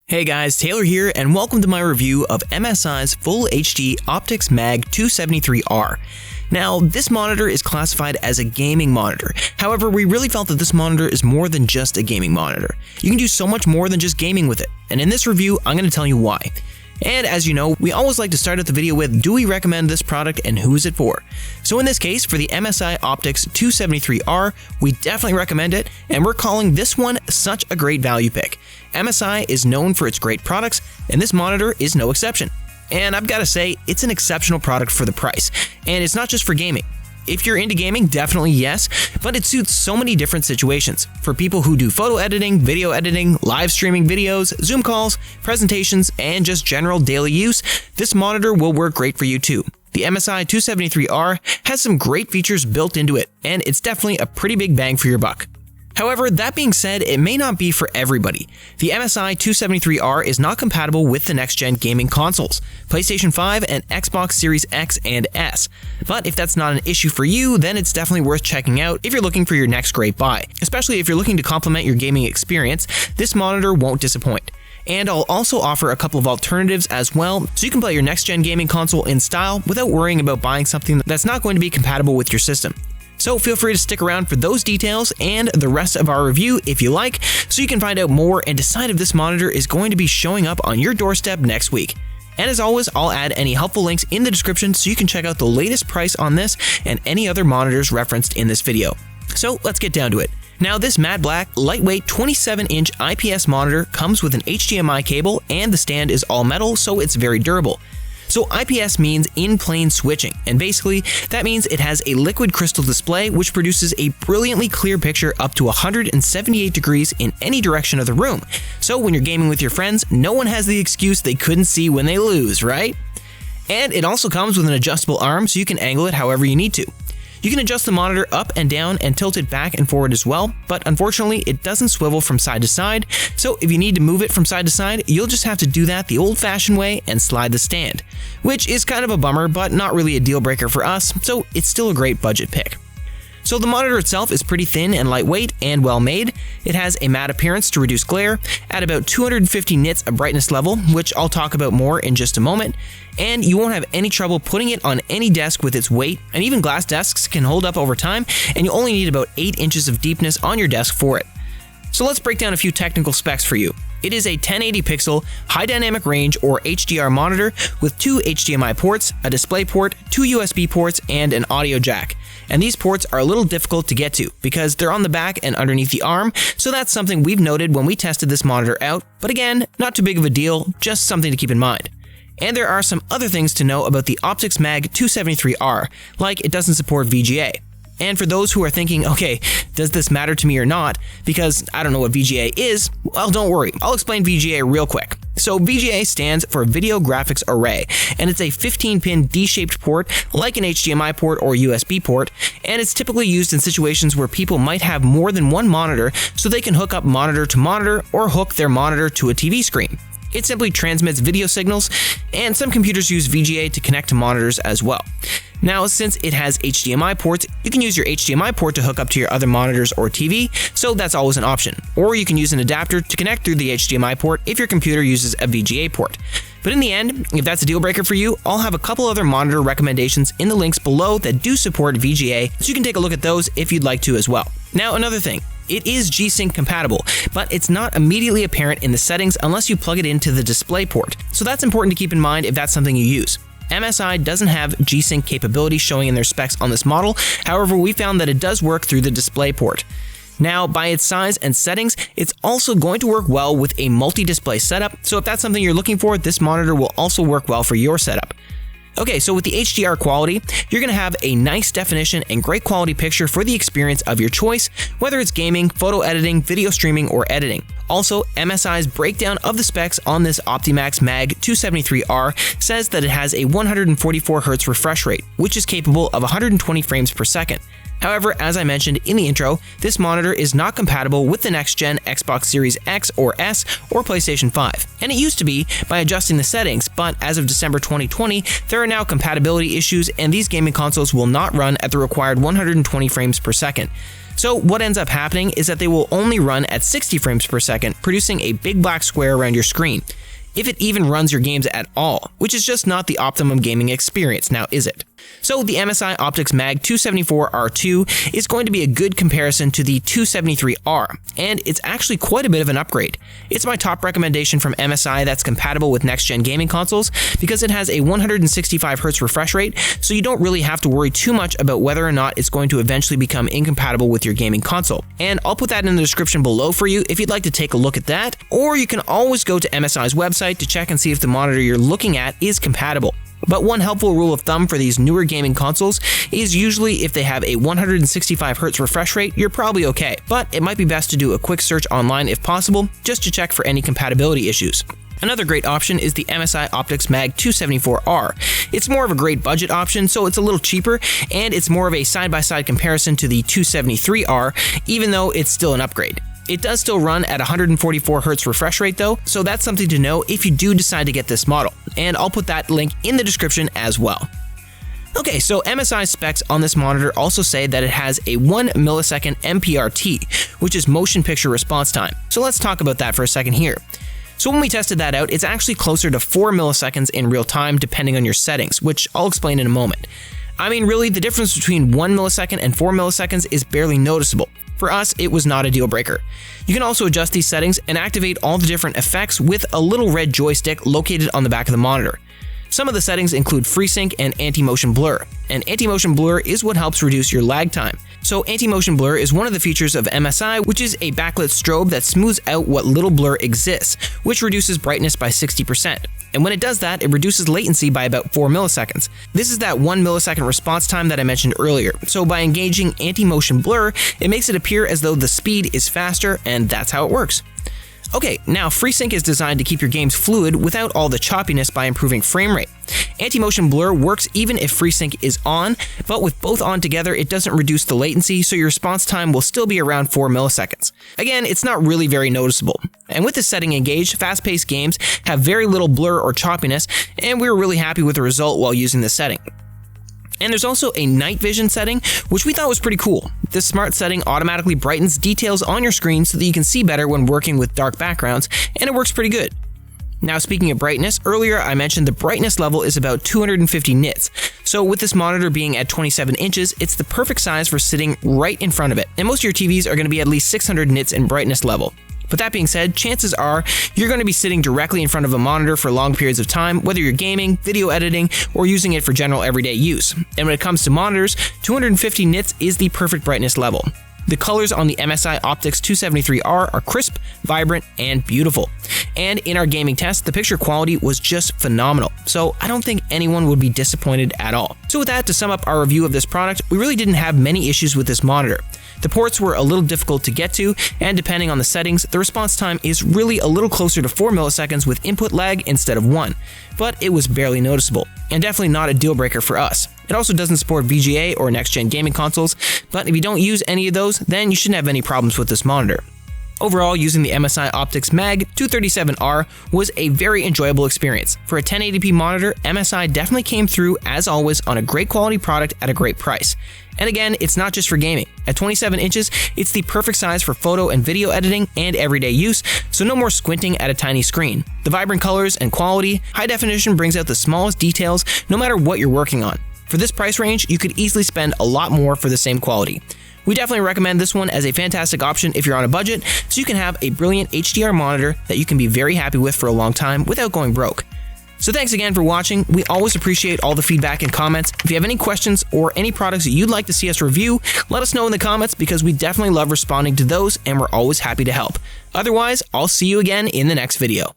Hey guys, Taylor here, and welcome to my review of MSI's Full HD Optix MAG273R. Now, this monitor is classified as a gaming monitor. However, we really felt that this monitor is more than just a gaming monitor. You can do so much more than just gaming with it, and in this review, I'm going to tell you why. And as you know, we always like to start out the video with, do we recommend this product and who is it for? So in this case, for the MSI Optix 273R, we definitely recommend it, and we're calling this one such a great value pick. MSI is known for its great products, and this monitor is no exception. And I've got to say, it's an exceptional product for the price, and it's not just for gaming. If you're into gaming, definitely yes, but it suits so many different situations. For people who do photo editing, video editing, live streaming videos, Zoom calls, presentations, and just general daily use, this monitor will work great for you too. The MSI 273R has some great features built into it, and it's definitely a pretty big bang for your buck. However, that being said, it may not be for everybody. The MSI 273R is not compatible with the next-gen gaming consoles, PlayStation 5 and Xbox Series X and S. But if that's not an issue for you, then it's definitely worth checking out if you're looking for your next great buy. Especially if you're looking to complement your gaming experience, this monitor won't disappoint. And I'll also offer a couple of alternatives as well, so you can play your next-gen gaming console in style without worrying about buying something that's not going to be compatible with your system. So feel free to stick around for those details and the rest of our review if you like, so you can find out more and decide if this monitor is going to be showing up on your doorstep next week. And as always, I'll add any helpful links in the description so you can check out the latest price on this and any other monitors referenced in this video. So let's get down to it. Now, this matte black, lightweight 27-inch IPS monitor comes with an HDMI cable, and the stand is all metal, so it's very durable. So IPS means in-plane switching, and basically that means it has a liquid crystal display which produces a brilliantly clear picture up to 178 degrees in any direction of the room. So when you're gaming with your friends, no one has the excuse they couldn't see when they lose, right? And it also comes with an adjustable arm so you can angle it however you need to. You can adjust the monitor up and down and tilt it back and forward as well, but unfortunately it doesn't swivel from side to side, so if you need to move it from side to side, you'll just have to do that the old-fashioned way and slide the stand, which is kind of a bummer but not really a deal breaker for us, so it's still a great budget pick. So the monitor itself is pretty thin and lightweight and well made. It has a matte appearance to reduce glare at about 250 nits of brightness level, which I'll talk about more in just a moment, and you won't have any trouble putting it on any desk with its weight, and even glass desks can hold up over time, and you only need about 8 inches of deepness on your desk for it. So let's break down a few technical specs for you. It is a 1080 pixel high dynamic range or HDR monitor with 2 HDMI ports, a display port, 2 USB ports, and an audio jack. And these ports are a little difficult to get to because they're on the back and underneath the arm, so that's something we've noted when we tested this monitor out, but again, not too big of a deal, just something to keep in mind. And there are some other things to know about the Optix MAG273R, like it doesn't support VGA. And for those who are thinking, okay, does this matter to me or not, because I don't know what VGA is, well, don't worry, I'll explain VGA real quick. So VGA stands for Video Graphics Array, and it's a 15-pin D-shaped port like an HDMI port or USB port, and it's typically used in situations where people might have more than one monitor so they can hook up monitor to monitor or hook their monitor to a TV screen. It simply transmits video signals, and some computers use VGA to connect to monitors as well. Now, since it has HDMI ports, you can use your HDMI port to hook up to your other monitors or TV, so that's always an option. Or you can use an adapter to connect through the HDMI port if your computer uses a VGA port. But in the end, if that's a deal breaker for you, I'll have a couple other monitor recommendations in the links below that do support VGA, so you can take a look at those if you'd like to as well. Now, another thing. It is G-Sync compatible, but it's not immediately apparent in the settings unless you plug it into the display port, so that's important to keep in mind if that's something you use. MSI doesn't have G-Sync capability showing in their specs on this model, however we found that it does work through the display port. Now, by its size and settings, it's also going to work well with a multi-display setup, so if that's something you're looking for, this monitor will also work well for your setup. Okay, so with the HDR quality, you're going to have a nice definition and great quality picture for the experience of your choice, whether it's gaming, photo editing, video streaming, or editing. Also, MSI's breakdown of the specs on this Optimax MAG273R says that it has a 144Hz refresh rate, which is capable of 120 frames per second. However, as I mentioned in the intro, this monitor is not compatible with the next-gen Xbox Series X or S or PlayStation 5, and it used to be by adjusting the settings, but as of December 2020, there are now compatibility issues and these gaming consoles will not run at the required 120 frames per second. So what ends up happening is that they will only run at 60 frames per second, producing a big black square around your screen, if it even runs your games at all, which is just not the optimum gaming experience, now is it? So the MSI Optix MAG273R2 is going to be a good comparison to the 273R, and it's actually quite a bit of an upgrade. It's my top recommendation from MSI that's compatible with next-gen gaming consoles because it has a 165Hz refresh rate, so you don't really have to worry too much about whether or not it's going to eventually become incompatible with your gaming console. And I'll put that in the description below for you if you'd like to take a look at that, or you can always go to MSI's website to check and see if the monitor you're looking at is compatible. But one helpful rule of thumb for these newer gaming consoles is usually if they have a 165Hz refresh rate, you're probably okay. But it might be best to do a quick search online if possible, just to check for any compatibility issues. Another great option is the MSI Optix MAG274R. It's more of a great budget option, so it's a little cheaper, and it's more of a side-by-side comparison to the 273R, even though it's still an upgrade. It does still run at 144Hz refresh rate though, so that's something to know if you do decide to get this model, and I'll put that link in the description as well. Okay, so MSI specs on this monitor also say that it has a 1 millisecond MPRT, which is motion picture response time. So let's talk about that for a second here. So when we tested that out, it's actually closer to 4 milliseconds in real time depending on your settings, which I'll explain in a moment. I mean, really, the difference between 1 millisecond and 4 milliseconds is barely noticeable. For us, it was not a deal breaker. You can also adjust these settings and activate all the different effects with a little red joystick located on the back of the monitor. Some of the settings include FreeSync and anti-motion blur, and anti-motion blur is what helps reduce your lag time. So anti-motion blur is one of the features of MSI, which is a backlit strobe that smooths out what little blur exists, which reduces brightness by 60%. And when it does that, it reduces latency by about 4 milliseconds. This is that 1 millisecond response time that I mentioned earlier. So by engaging anti-motion blur, it makes it appear as though the speed is faster, and that's how it works. Okay, now FreeSync is designed to keep your games fluid without all the choppiness by improving frame rate. Anti-motion blur works even if FreeSync is on, but with both on together, it doesn't reduce the latency, so your response time will still be around 4 milliseconds. Again, it's not really very noticeable. And with this setting engaged, fast-paced games have very little blur or choppiness, and we were really happy with the result while using this setting. And there's also a night vision setting, which we thought was pretty cool. This smart setting automatically brightens details on your screen so that you can see better when working with dark backgrounds, and it works pretty good. Now, speaking of brightness, earlier I mentioned the brightness level is about 250 nits. So with this monitor being at 27 inches, it's the perfect size for sitting right in front of it. And most of your TVs are going to be at least 600 nits in brightness level. But that being said, chances are you're going to be sitting directly in front of a monitor for long periods of time, whether you're gaming, video editing, or using it for general everyday use. And when it comes to monitors, 250 nits is the perfect brightness level. The colors on the MSI Optix 273R are crisp, vibrant, and beautiful. And in our gaming test, the picture quality was just phenomenal, so I don't think anyone would be disappointed at all. So with that, to sum up our review of this product, we really didn't have many issues with this monitor. The ports were a little difficult to get to, and depending on the settings, the response time is really a little closer to 4 milliseconds with input lag instead of 1, but it was barely noticeable, and definitely not a deal breaker for us. It also doesn't support VGA or next-gen gaming consoles, but if you don't use any of those, then you shouldn't have any problems with this monitor. Overall, using the MSI Optix MAG273R was a very enjoyable experience. For a 1080p monitor, MSI definitely came through, as always, on a great quality product at a great price. And again, it's not just for gaming. At 27 inches, it's the perfect size for photo and video editing and everyday use, so no more squinting at a tiny screen. The vibrant colors and quality, high definition brings out the smallest details no matter what you're working on. For this price range, you could easily spend a lot more for the same quality. We definitely recommend this one as a fantastic option if you're on a budget, so you can have a brilliant HDR monitor that you can be very happy with for a long time without going broke. So thanks again for watching. We always appreciate all the feedback and comments. If you have any questions or any products that you'd like to see us review, let us know in the comments because we definitely love responding to those and we're always happy to help. Otherwise, I'll see you again in the next video.